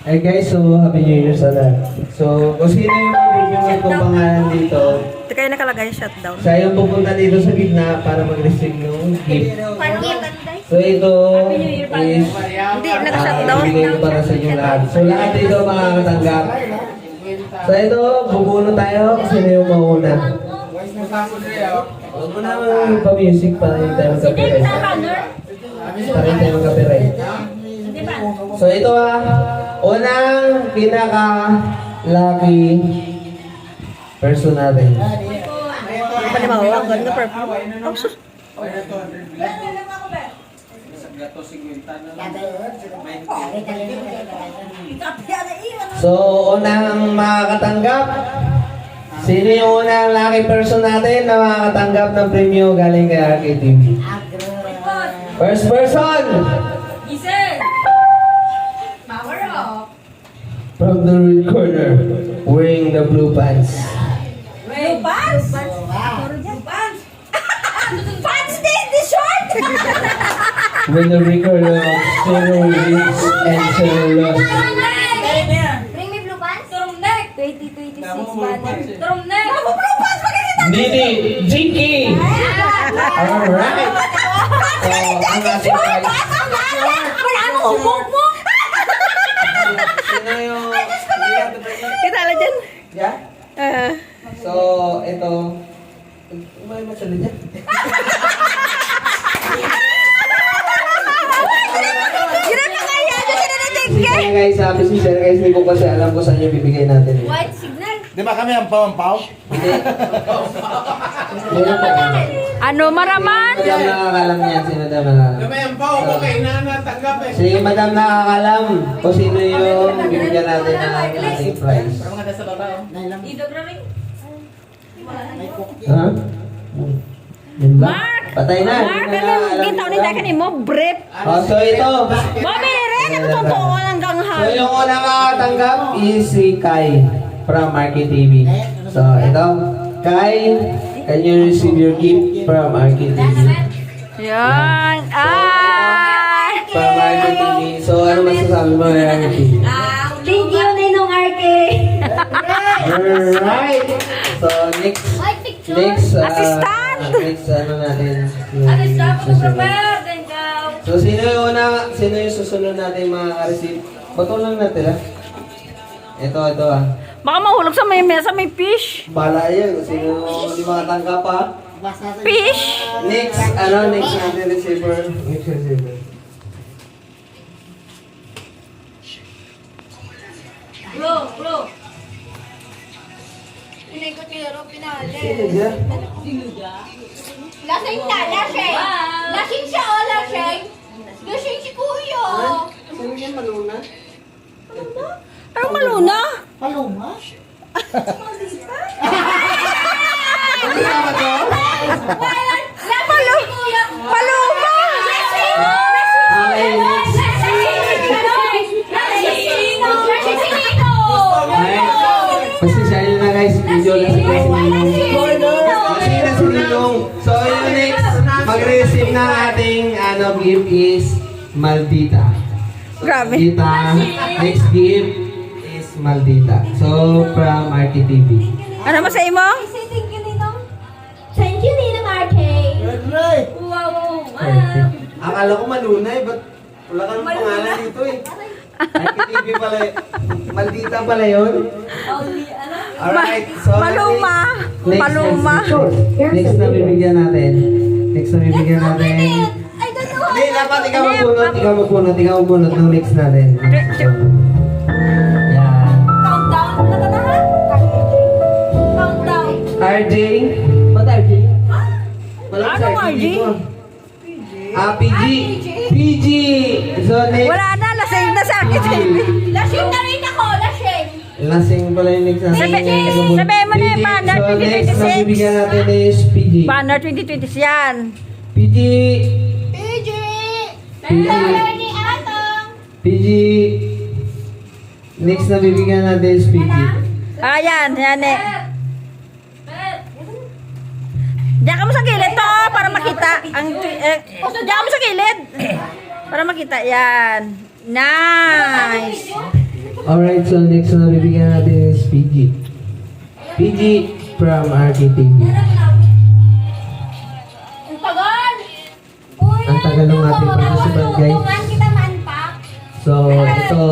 Hey guys, so Happy New Year sa lahat. So, kung sino yung bibigyan kong pangalan dito, Ito kayo nakalagay, shutdown. siya yung pupunta dito sa gitna para mag-receive ng gift. So, ito is Hindi, naka-shutdown. bibigay ko para sa inyo lahat. So, lahat dito makakatanggap. So, ito, bubuno tayo kung sino yung mauna. Huwag mo naman pa-music para hindi tayo magka-copyright. Para hindi tayo magka-copyright. So ito unang pinaka-lucky person natin. Ano ba, ang ganda purple. Oh, sus. So unang makakatanggap, sino yung unang lucky person natin na makakatanggap ng premyo galing kay RKTV? First person! From the red corner, wearing the blue pants. Blue pants? Blue pants? Pants din, the short! With the record of zero wins and zero loss. Bring me blue pants. Turmnek! 2026 banner. Turmnek! Blue pants! Didi, Jinky! Alright! So, ang ating prize. Wala mo, hubog mo! Sino yung... Kita lang dyan. Yeah? So, ito... May masyado dyan. Hirap na kaya, dyan sila natin Sige guys, sabi si Sir guys, hindi ko kasi alam kung saan yung bibigay natin. White signal. Di ba kami ang pau? Hindi. Hindi na po. Ano maraman? Madam nakakalam niyan, si Madam nakakalam. Kami ang pau ko kay nanatanggap eh. Si Madam nakakalam kung sino yung bibigyan natin ng ating prize. Ha? Yun ba? Mark! Patay na. Mark, Hindi na ano alam kita ni ulit Madam. akin mo, brief. Oh, so ito. Mami, rin, ako totoo hanggang So hal. yung unang makatanggap is si Kai from Marky TV. So ito, Kai, can you receive your gift from Marky TV? Yan. Ay! From Marky TV. So ano masasabi mo kay Marky TV? Thank you, Ninong RK. Alright. So next, White picture. next ano natin? So sino yung susunod natin makaka-receive? Bato lang natin ha. Ito ah. Baka mahulog sa may mesa, may fish. Bala yan kung sino hindi makatanggap ha. Fish? Next natin receiver. Next receiver. Bro. Pinagkot ni Laro, pinali. Sino dyan? Lasing na, lasing. Lasing siya, lasing. Lasing si Kuya. Sino yan maluna? Anong maluna? Paluma? Ano tama to? Lasing si Kuya. Paluma! Okay, next. Pasensyahan nyo na guys, video lang sa si Ninong. Kasi na si Ninong. So yung next, mag-receive na ating gift is Maldita. So, Grabe. Maldita, next gift is Maldita. So from RTTV. Ano masay mo? Thank you, Ninong. Thank you, Ninong RK. Wow. Akala ko maluna eh, ba't wala kang pangalan dito eh. RTTV pala eh. Maldita pala yun. Alright, so Maluma. Paluma. Next na bibigyan natin. I don't know. Hindi, dapat ikaw magbunot ng next natin. Yan. Countdown na ka na, ha? Countdown. RJ? Ba't RJ? Wala Ano sa RJ? ko. PG. PG. So next. Wala na, lasing na sa akin. Lasing na rin ako, lasing. Lasing pala yung next natin. Sabi mo na yung banner So next na 2026. bibigyan natin is PG. Banner 2020 yan. PG. PJ. PG. Ni Atong. PG. Next na bibigyan natin is PG. Ayan, yan eh. Diyan ka mo sa gilid to para makita. Diyan ka mo sa gilid. Para makita. Yan. Nice. Alright, so next na bibigyan natin is PG. PG from RKTV. Ang tagal! Uy, Ang tagal ng ating participant, guys. tulungan kita manpak. So, ito,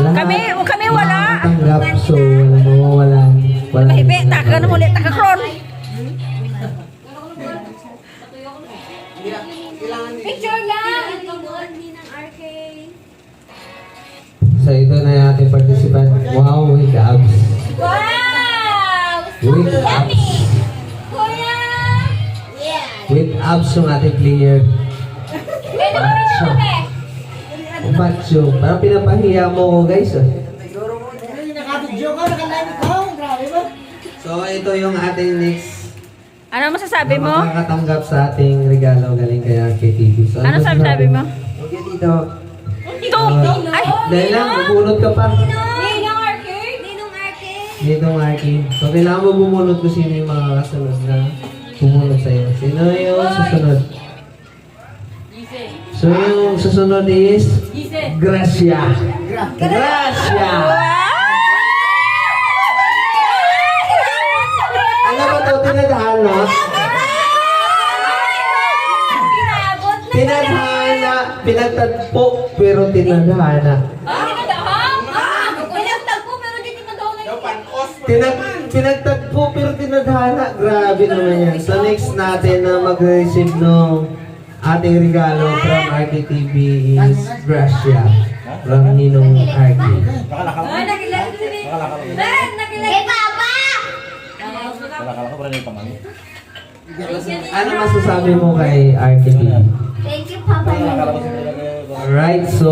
lahat Kami wala. tanggap, so walang mawawalan. Walang Mahibi, taka na muli, taka kron. Picture lang! Ninang RK. So, ito na yung ating participant. Wow, with the abs. Wow! With Yummy! abs. Kuya! Yeah! With abs yung ating player. Pwede mo rin yung kape. Macho. Parang pinapahiya mo ko, guys. ah. Nakabidyo ka, nakalive ka. Grabe ba? So, ito yung ating next Ano masasabi na mo? makakatanggap sa ating regalo galing kay RKTV. So, Ano sabi mo? Huwag yan dito. Ito! Ay! Dahil lang, bubunot ka pa. Ninong RK? Ninong RK? Dito, Marky. So, kailangan mo bumunot kung sino yung mga kasunod na bumunot sa'yo. Sino yung susunod? So, yung susunod is Gracia. Gracia! Ano ba ito? Tinadhana? Pinabot na Tinadhana. Pinagtagpo, pero tinadhana. Pinagtagpo pero di tinagaw na yun. Pinagtagpo, pero tinadhana. Grabe naman yan. So, next natin na mag-receive ng ating regalo from RKTV is Gracia. From Ninong RK. Ay, nakilala ko ni Ben, nakilala. Kay Papa! Kalakala ko, parang yung pamangin. Ano masasabi mo kay RKTV? Thank you, Papa. Alright, so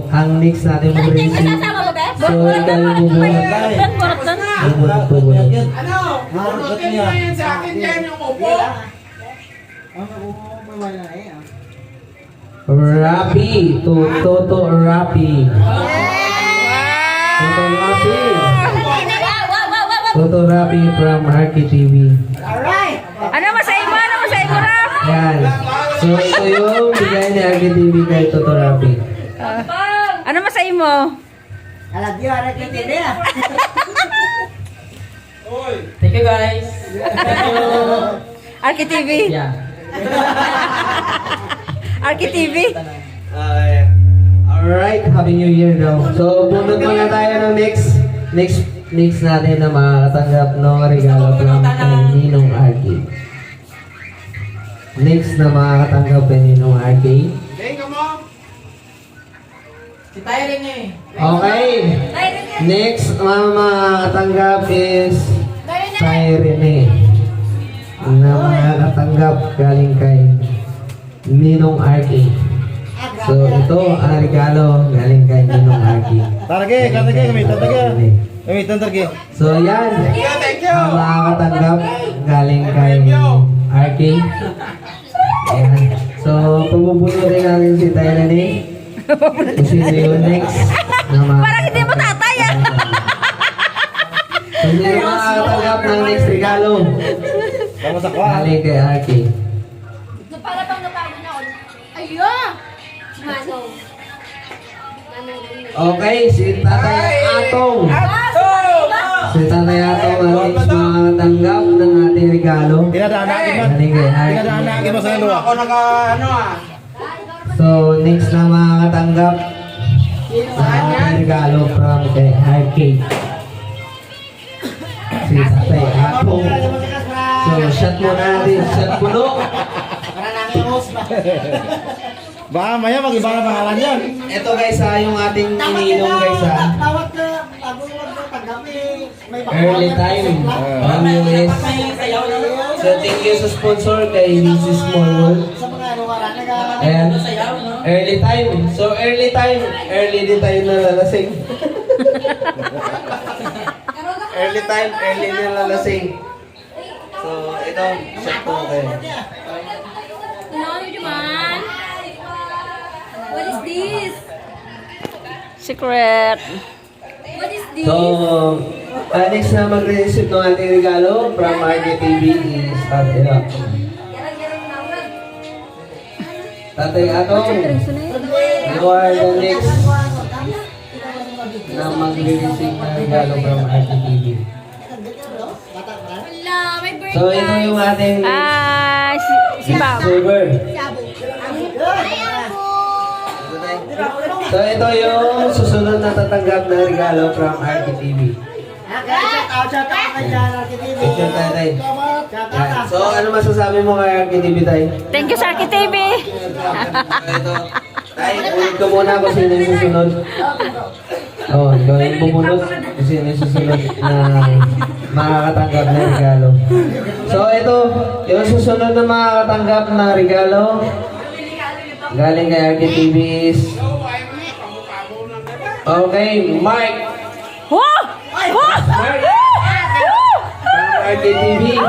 ang next natin mag-receive. Kasama mo, Ben? So, ikaw yung bubunot. Bubunot. Ano? Bunutin mo yan sa akin yan yung upo. Rapi. Toto Rapi. Toto Rapi. Toto Rapi from RKTV. Ano masabi mo? Ano masabi mo, Rap? Yan. So, ito yung bigay ni RKTV kay Toto Rapi. Ano masabi mo? Thank you guys. RKTV. Yeah. RKTV. Alright, Happy New Year daw. So, bunot muna tayo ng next natin na makakatanggap ng regalo from kay Ninong RK. Next na makakatanggap kay Ninong RK. Thank you, Mom. Si tayo rin eh. Okay, next makakatanggap is Rene. Na makakatanggap galing kay Ninong RK. So, ito ang regalo galing kay Ninong RK. Targe, gamitan targe. Gamitan targe. So, yan. Thank you. Ang makakatanggap galing kay RK. Ayan. So, pabubunutin natin si Tyrone. Kung sino yung next na Parang hindi mo tatay ah. So, hindi yung makakatanggap ng next regalo Vamos sa kwa. galing kay RK. Para bang napagod na ako. Ayun! Manong. Okay, si Tatay Atong. Si Tatay Atong ang next makakatanggap ng ating regalo Dinadaanan mo. galing kay RK. Dinadaanan mo sa luwa. Ako naka ano ah. So, next na makakatanggap sa ating regalo from kay RK. Si Tatay Atong. So, shot mo natin. Shot puno. Baka maya mag-iba na pangalan yan. Ito guys yung ating ininong guys Tawag na, bago magtanggap eh, may Early time. From US. May sayaw na. So, thank you sa sponsor kay This is Small World. sa mga ano wala nag And Sayaw, no? early time. So, early time. Early din tayo nalalasing. Early time. Early din nalalasing. So, ito. Shot po kayo. No, man. What is this? Secret. What is this? So, next na mag-receive ng ating regalo from RKTV is Tatay Atong. Tatay Atong, you are the next na mag-receive ng regalo from RTTV. So ito yung ating Si Bob. server. So ito yung susunod na tatanggap na regalo from RTTV. Shout out kay Jan RTTV. Picture tayo tayo. Shout out. So ano masasabi mo kay RTTV tayo? Thank you, Sarky TV. Ito. Tayo, ulit ko muna kung sino yung susunod. Oh, ikaw yung bumunot kung sino yung susunod na makakatanggap na regalo. So ito, yung susunod na makakatanggap na regalo galing kay RTTV is okay, Mark. Wow! Wow! From RTTV. Ang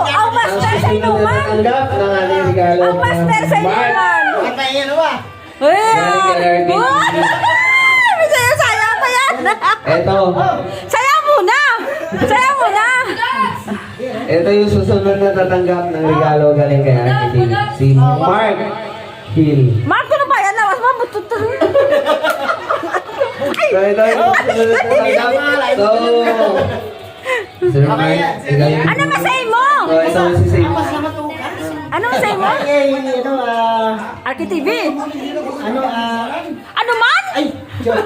Ang master sa susunod na inuman! tatanggap ng ating regalo Ang master sa Mark. inuman! Patay yan ba? Uy! Galing kay RTTV. Saya pa yan! Ito. Saya muna! Saya muna! Ito yung susunod na tatanggap ng regalo galing kay RTTV. Si Mark Hill. Mark, ano ba yan? Lawas mo, bututun. So ito yung susunod na tatanggap. So, Sir Mark, ikaw yung... Ano masay mo? So ito yung si Sir. Ano masay mo? Ay, RKTV? Ano man? ay, joke.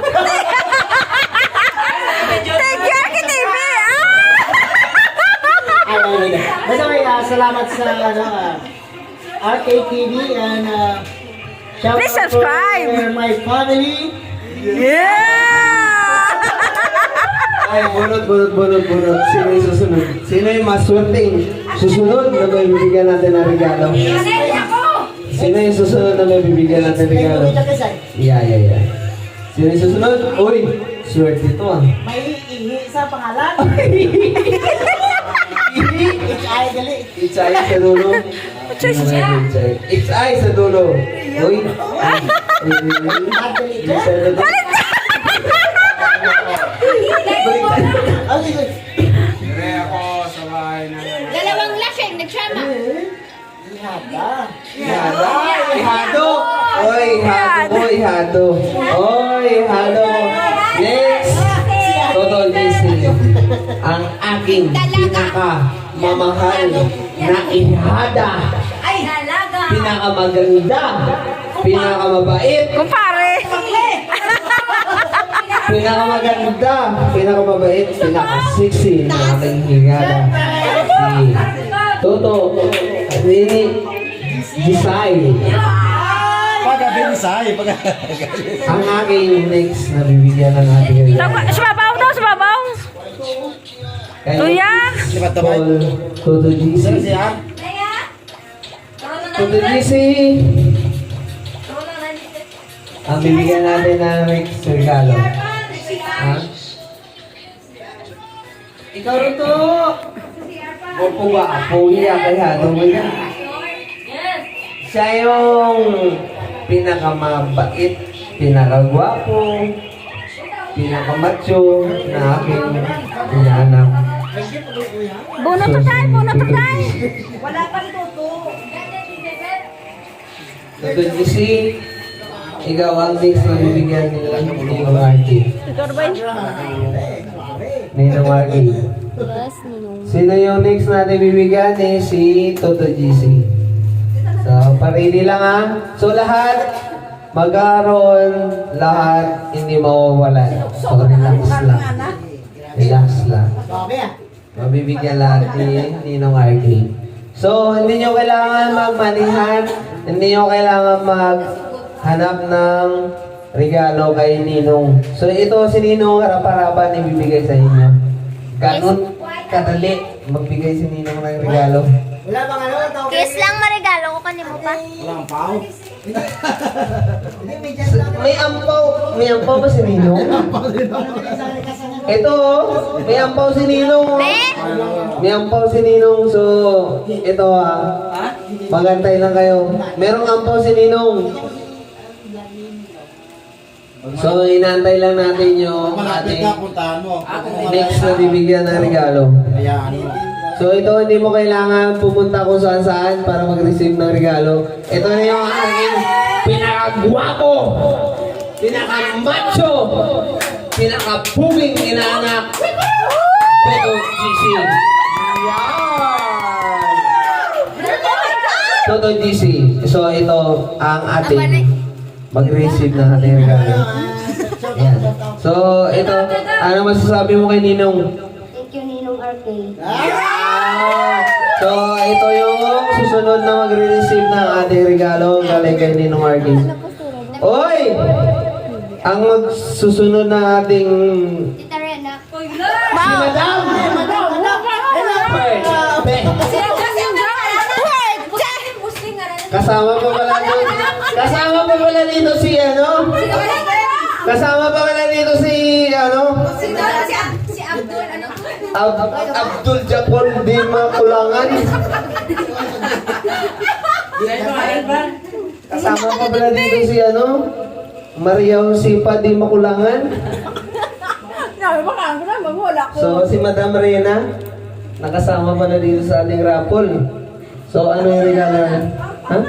Thank you, RKTV! Basta may salamat sa RKTV and shout Please out subscribe. for my family. Yeah! Ay, bunot. Sino yung susunod? Sino yung maswerteng susunod na may bibigyan natin ng regalo? Sino yung susunod na may bibigyan natin ng regalo? Yeah. Sino yung susunod? Uy, swerte ito ah. May ihi sa pangalan. Ay, gali. It's ay sa dulo. It's ay sa dulo. Uy. Dalawang lasing, nagsama. Ihado. Oy, hado. Next. Total Disney. Ang aking pinakamamahal na ihada. Ay, halaga. Pinakamaganda. Pinakamabait. Kumpare! Pinakamaganda, pinakamabait, pinakasexy na aking hingada. Si Toto, Nini, Gisay. Ang aking next na bibigyan ng ating Sumabaw daw, sumabaw! Tuya! Paul, Toto GC. Toto GC. Ang bibigyan natin ng next regalo. Ha? Ikaw rin to! Opo ba? Apo niya kaya mo yan. Siya yung pinakamabait, pinakagwapo, pinakamacho na aking inaanak. Bunot to tayo! Wala pang tuto. Toto GC, ikaw ang next na bibigyan nila ng Ninong Archie. Ikaw ba yun? Ninong Archie. Sino yung next natin bibigyan? Si Toto GC. So, parili lang ha. So, lahat magkaroon, lahat hindi mawawalan. So, relax lang. Relax lang. Mabibigyan lahat ni Ninong Archie. So, hindi nyo kailangan magmanihan. Hindi nyo kailangan maghanap ng regalo kay Ninong. So, ito si Ninong harap-harapan ibibigay sa inyo. Ganun kadali magbigay si Ninong ng regalo. Wala bang ano? Kiss lang marigalo ko kanimo pa. May ampaw ba si Ninong? Ito, may ampaw si Ninong. Oh. May ampaw si Ninong. So, ito magantay lang kayo. Merong ampaw si Ninong. So, inaantay lang natin yung ating next na bibigyan ng regalo. So, ito hindi mo kailangan pumunta kung saan-saan para mag-receive ng regalo. Ito na yung aking pinakagwapo, pinakamacho, pinakapuging inaanak. Toto GC. Toto GC. So ito ang ating mag-receive ng ating regalo. Ayan. So ito, ano masasabi mo kay Ninong? Thank you, Ninong RK. So ito yung susunod na magre-receive ng ating regalo galing kay Ninong RK. Oy! Ang magsusunod na ating Tita Rena. si Madam! Kasama pa pala dito. Kasama pa pala dito si ano? Kasama pa pala dito si ano? Si Abdul, ano? Abdul Japon di Makulangan. Kasama pa pala dito si ano? Maria Josepa di Makulangan. So si Madam Rena nakasama pala dito sa ating raffle. So ano yung regalo? Ha?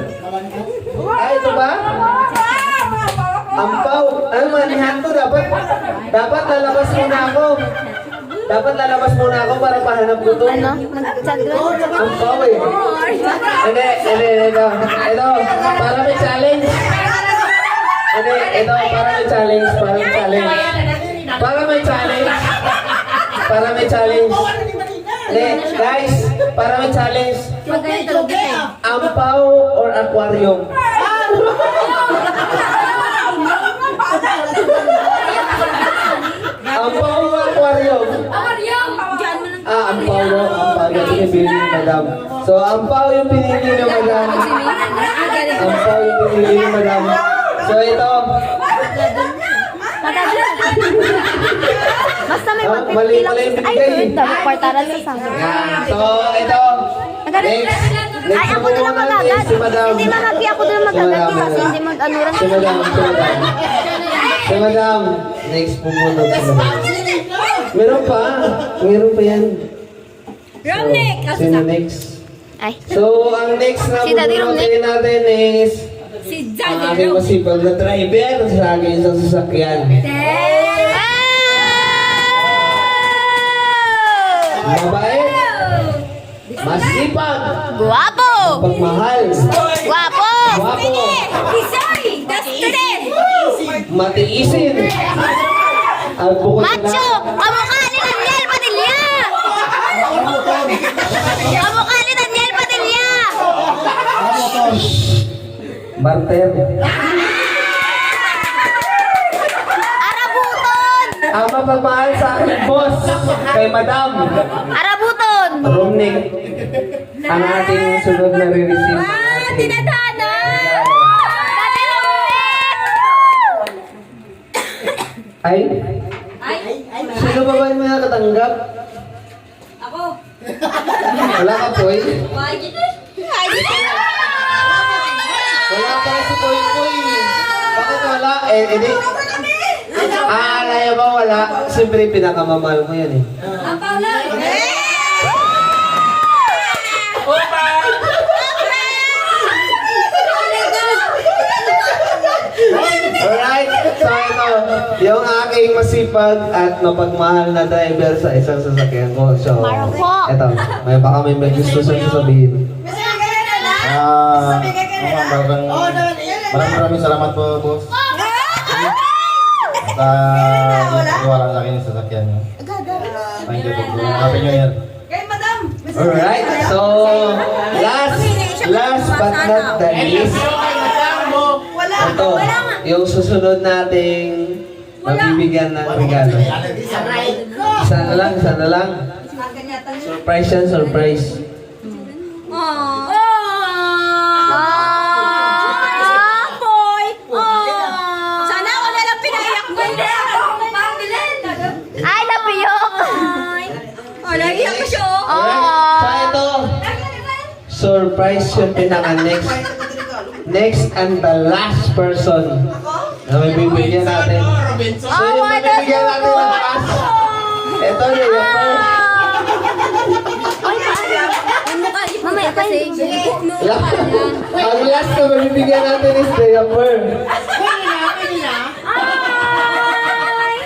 Ah, ito ba? Ampaw. Ano manihan to? Dapat lalabas muna ako. Dapat lalabas muna ako para pahanap ko to. Ampaw eh. Hindi, ito. Ito, para may challenge. Hindi, ito, para may challenge. Para may challenge. Para may challenge. Para may challenge. Hindi, guys, para may challenge. Ampaw or aquarium? Ampaw or aquarium? Ampaw no? Ampaw yung pinili ni Madam. So, ampaw yung pinili ni Madam. Ampaw yung pinili ni Madam. So, ito. Basta may Mali yung binigay. kwartaran sa sama. Yan. So, ito. Next Ay, ako na lang magagat. si Madam. Hindi mamagi ako na magagat kasi hindi mag-anuran. Si Madam. Si Madam. Next pumunod si Madam. Meron pa. Meron pa yan. So, sino next? Ay. So, ang next na Si Daddy pupuntahin natin is ang aking masipag na driver sa aking isang sasakyan. Mabait, masipag, Guwapo! pagmahal, Guwapo! guwapo, matiisin, at bukod Macho! Kamukha ni Daniel Padilla! Kamukha ni Daniel Padilla! Barter. Arabuton! Ang mapagmahal sa aking boss, kay Madam Arabuton! Romnick, ang ating sunod na re-receive ng ating Tinadhana! regalo. Dati Ay? Sino ba ba yung mga nakatanggap? Ako. Wala ka, Poy? Wala pa si Poy Poy. Bakit wala? Edi. Kaya ba wala? Siyempre, pinakamamahal mo yan eh. Ang Paula. Alright, so ito, yung aking masipag at mapagmahal na driver sa isang sasakyan ko. So, ito, baka may gusto sa sasabihin. Maraming salamat po, boss. Iwala sa akin yung sasakyan niyo. Thank you po. Happy New Year. Alright, so, last but not the least, ito, yung susunod nating mabibigyan ng regalo. Isa na lang. Surprise yan, surprise. Sana ako na lang pinaiyak mo. Ay, napiyok! Lagi ako siya. Alright, so ito, surprise yung pinaka-next. Next and the last person na mabibigyan natin. So yung mabibigyan natin ng last. Ito yung first. Mamaya kasi. Ang last na mabibigyan natin is the Yapper.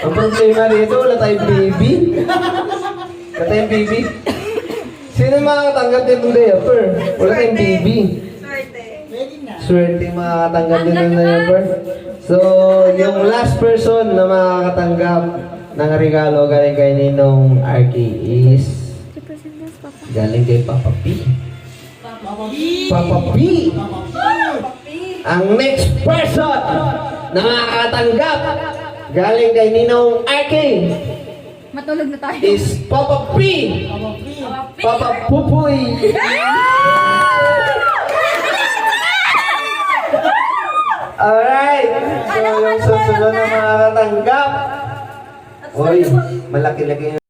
Ang problema rito, wala tayong baby. Wala tayong baby. Sino makakatanggap nitong diaper? Wala tayong baby. Pwede na. Swerte makakatanggap nitong diaper. So, yung last person na makakatanggap ng regalo galing kay Ninong RK is galing kay Papa P. Papa P. Ang next person na makakatanggap galing kay Ninong RK Matulog na tayo. is Papa P. Papa Pupuy. Alright. So, yung susunod na makakatanggap. Uy, malaki-laki